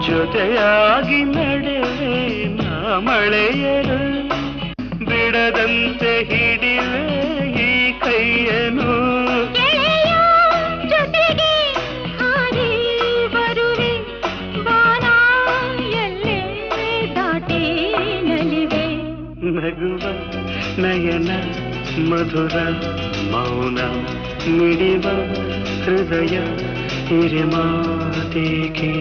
ಜೊತೆಯಾಗಿ ನಡೆವೆ ನಾ ಮಳೆಯರು ಬಿಡದಂತೆ ಹಿಡಿವೆ ಈ ಕೈಯನು ಜೊತೆಗೆ ಹಾರಿ ಬರುವೆ ಬಾನ ಎಲ್ಲೇ ದಾಟಿ ನಲಿವೆ ನಗುವ ನಯನ ಮಧುರ ಮೌನ ಮಿಡಿವ ಹೃದಯ ಹಿರಿಮಾತೇಕೆ